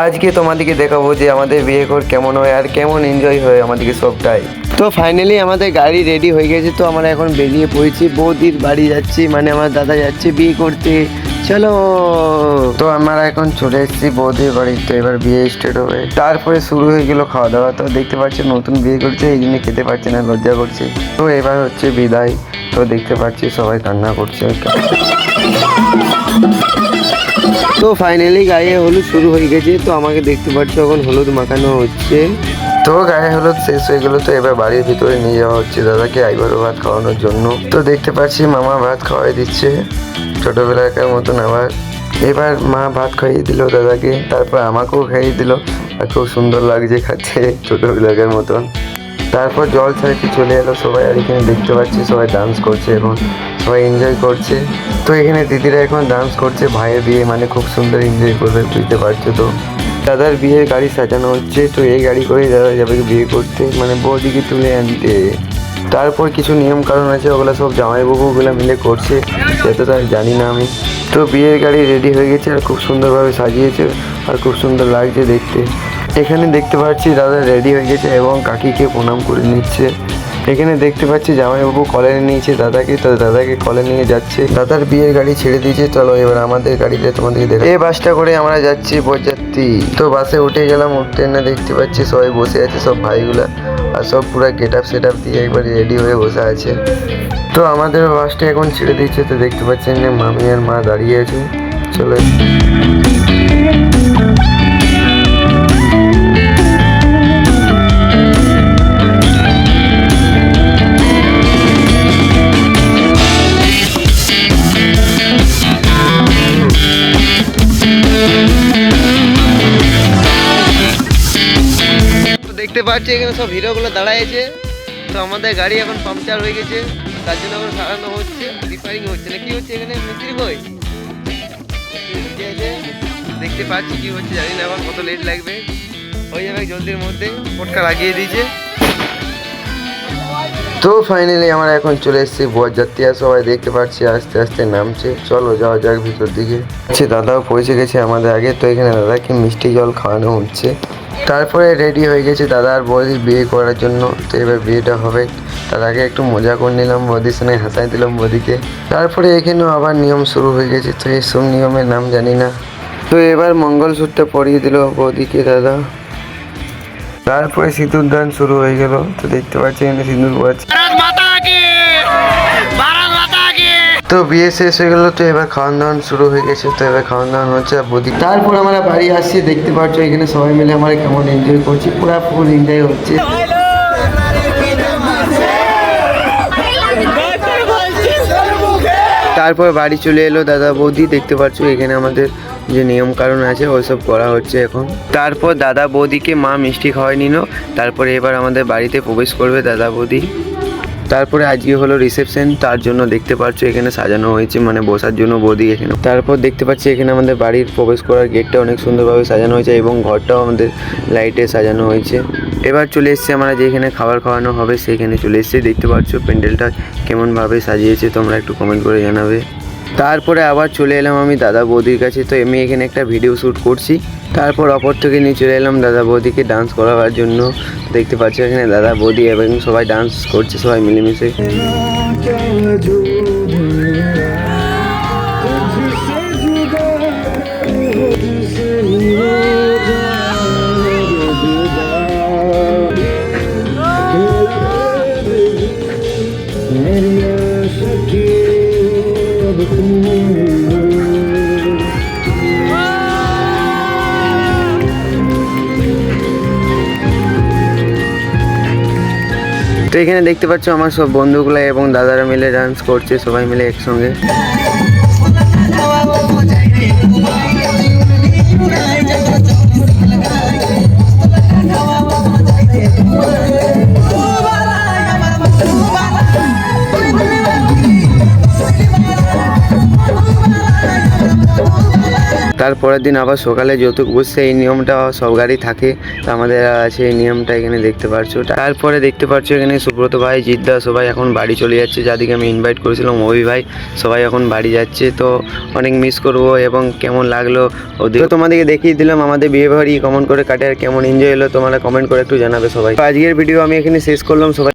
আজকে তোমাদেরকে দেখাবো যে আমাদের বিয়ে ঘর কেমন হয় আর কেমন এনজয় হয় আমাদেরকে সবটাই। তো ফাইনালি আমাদের গাড়ি রেডি হয়ে গেছে, তো আমরা এখন বেরিয়ে পড়েছি, বৌদির বাড়ি যাচ্ছি, মানে আমার দাদা যাচ্ছে বিয়ে করতে। চলো, তো আমরা এখন চলে এসেছি বৌদির বাড়ি। তো এবার বিয়ে স্টার্ট হবে, তারপরে শুরু হয়ে গেল খাওয়া দাওয়া। তো দেখতে পাচ্ছি নতুন বিয়ে করছে, এই জন্য খেতে পারছে না, লজ্জা করছে। তো এবার হচ্ছে বিদায়। তো দেখতে পাচ্ছি সবাই কান্না করছে। তো ফাইনালি গায়ে হলুদ শুরু হয়ে গেছে, তো আমাকে দেখতে পাচ্ছ এখন হলুদ মাখানো হচ্ছে। তো গায়ে হলুদ শেষ হয়ে গেল, তো এবার বাড়ির ভিতরে নিয়ে যাওয়া হচ্ছে দাদাকে আইবারও ভাত খাওয়ানোর জন্য। তো দেখতে পাচ্ছি মামা ভাত খাওয়াই দিচ্ছে ছোটবেলাকার মতন। আবার এবার মা ভাত খাইয়ে দিল দাদাকে, তারপর আমাকেও খাইয়ে দিল, আর খুব সুন্দর লাগছে খাচ্ছে ছোটবেলাকার মতন। তারপর জল ছাড়তে চলে এলো সবাই, আর এখানে দেখতে পাচ্ছি সবাই ডান্স করছে এবং সবাই এনজয় করছে। তো এখানে দিদিরা এখন ডান্স করছে, ভাইয়ের বিয়ে মানে খুব সুন্দর এনজয় করবে, বুঝতে পারছো। তো দাদার বিয়ের গাড়ি সাজানো হচ্ছে, তো এই গাড়ি করে দাদা যাবে বিয়ে করতে, মানে বৌদিকে তুলে আনতে। তারপর কিছু নিয়ম কারণ আছে, ওগুলো সব জামাইবাবুগুলো মিলে করছে, সেটা তো আর জানি না আমি। তো বিয়ের গাড়ি রেডি হয়ে গেছে আর খুব সুন্দরভাবে সাজিয়েছে, আর খুব সুন্দর লাগছে দেখতে। এখানে দেখতে পাচ্ছি দাদা রেডি হয়ে গেছে এবং কাকিকে প্রণাম করে নিচ্ছে। এখানে দেখতে পাচ্ছি জামাইবাবু কলে নিয়েছে দাদাকে, তো দাদাকে কলে নিয়ে যাচ্ছে। দাদার বিয়ের গাড়ি ছেড়ে দিয়েছে, চলো এবার আমাদের গাড়িতে তোমাদেরকে দেখো। এই বাসটা করে আমরা যাচ্ছি বরযাত্রী। তো বাসে উঠে গেলাম, উঠতে না দেখতে পাচ্ছি সবাই বসে আছে, সব ভাইগুলা, আর সব পুরো গেট আপ সেট আপ দিয়ে একবার রেডি হয়ে বসে আছে। তো আমাদের বাসটা এখন ছেড়ে দিচ্ছে, তো দেখতে পাচ্ছেন মামি আর মা দাঁড়িয়ে আছে। চলো, দেখতে পাচ্ছি এখানে সব হিরোগুলো দাঁড়াইছে। তো আমাদের গাড়ি এখন পাংচার হয়ে গেছে, তার জন্য এখন সারানো হচ্ছে, রিপেয়ারিং হচ্ছে না কি হচ্ছে এখানে মিস্ত্রি বই দেখতে পাচ্ছি কি হচ্ছে জানি না, আবার কত লেট লাগবে, হয়ে যাবে জলদির মধ্যে, পটকা লাগিয়ে দিয়েছে। তো ফাইনালি আমরা এখন চলে এসেছি বরযাত্রী, আর সবাই দেখতে পাচ্ছি আস্তে আস্তে নামছে। চলো যাওয়া যাক ভিতর দিকে। দাদাও পৌঁছে গেছে আমাদের আগে, তো এখানে দাদাকে মিষ্টি জল খাওয়ানো হচ্ছে। তারপরে রেডি হয়ে গেছে দাদা আর বৌদি বিয়ে করার জন্য। তো এবার বিয়েটা হবে, তার আগে একটু মজা করে নিলাম, বৌদির সঙ্গে হাসাই দিলাম বৌদিকে। তারপরে এখানেও আবার নিয়ম শুরু হয়ে গেছে, তো এইসব নিয়মের নাম জানি না। তো এবার মঙ্গলসূত্রটা পরিয়ে দিল বৌদিকে দাদা। তারপরে সিঁদুর দান শুরু হয়ে গেল, তো দেখতে পাচ্ছি এখানে সিঁদুর পড়াচ্ছে। তো বিয়ে শেষ হয়ে গেল, তো এবার খাওয়ান দাওয়ান শুরু হয়ে গেছে। তো এবার খাওয়ান দাওয়ান হচ্ছে আর বৌদি। তারপর আমরা বাড়ি আসছি, দেখতে পাচ্ছ এখানে সবাই মিলে আমরা কেমন এনজয় করছি, পুরো ফুল এনজয় হচ্ছে। তারপর বাড়ি চলে এলো দাদা বৌদি, দেখতে পাচ্ছ এখানে আমাদের যে নিয়ম কারণ আছে ওইসব করা হচ্ছে এখন। তারপর দাদা বৌদিকে মা মিষ্টি খাওয়াই নিল, তারপরে এবার আমাদের বাড়িতে প্রবেশ করবে দাদা বৌদি। তারপরে আজকে হলো রিসেপশন, তার জন্য দেখতে পাচ্ছ এখানে সাজানো হয়েছে, মানে বসার জন্য বৌদি এখানে। তারপর দেখতে পাচ্ছি এখানে আমাদের বাড়ির প্রবেশ করার গেটটা অনেক সুন্দরভাবে সাজানো হয়েছে এবং ঘরটাও আমাদের লাইটে সাজানো হয়েছে। এবার চলে এসেছি আমরা যেখানে খাবার খাওয়ানো হবে সেখানে চলে এসেছি। দেখতে পাচ্ছ প্যান্ডেলটা কেমনভাবে সাজিয়েছে, তোমরা একটু কমেন্ট করে জানাবে। তারপরে আবার চলে এলাম আমি দাদা বৌদির কাছে, তো আমি এখানে একটা ভিডিও শ্যুট করছি। তারপর অপর থেকে নিয়ে চলে এলাম দাদা বৌদিকে ডান্স করাবার জন্য। দেখতে পাচ্ছ এখানে দাদা বৌদি এবং সবাই ডান্স করছে, সবাই মিলেমিশে। তো এখানে দেখতে পাচ্ছ আমার সব বন্ধুগুলো এবং দাদারা মিলে ডান্স করছে, সবাই মিলে একসঙ্গে। তারপরের দিন আবার সকালে যৌতুক বসছে, এই নিয়মটা সব গাড়ি থাকে, তো আমাদের আছে এই নিয়মটা, এখানে দেখতে পাচ্ছ। তারপরে দেখতে পাচ্ছ এখানে সুব্রত ভাই, জিদ্দা সবাই এখন বাড়ি চলে যাচ্ছে, যাদেরকে আমি ইনভাইট করেছিলাম অভি ভাই, সবাই এখন বাড়ি যাচ্ছে। তো অনেক মিস করব এবং কেমন লাগলো ওদের তো তোমাদেরকে দেখিয়ে দিলাম আমাদের বিয়ে বাড়ি কেমন করে কাটে আর কেমন এনজয় হলো, তোমরা কমেন্ট করে একটু জানাবে সবাই। তো আজকের ভিডিও আমি এখানে শেষ করলাম। সবাই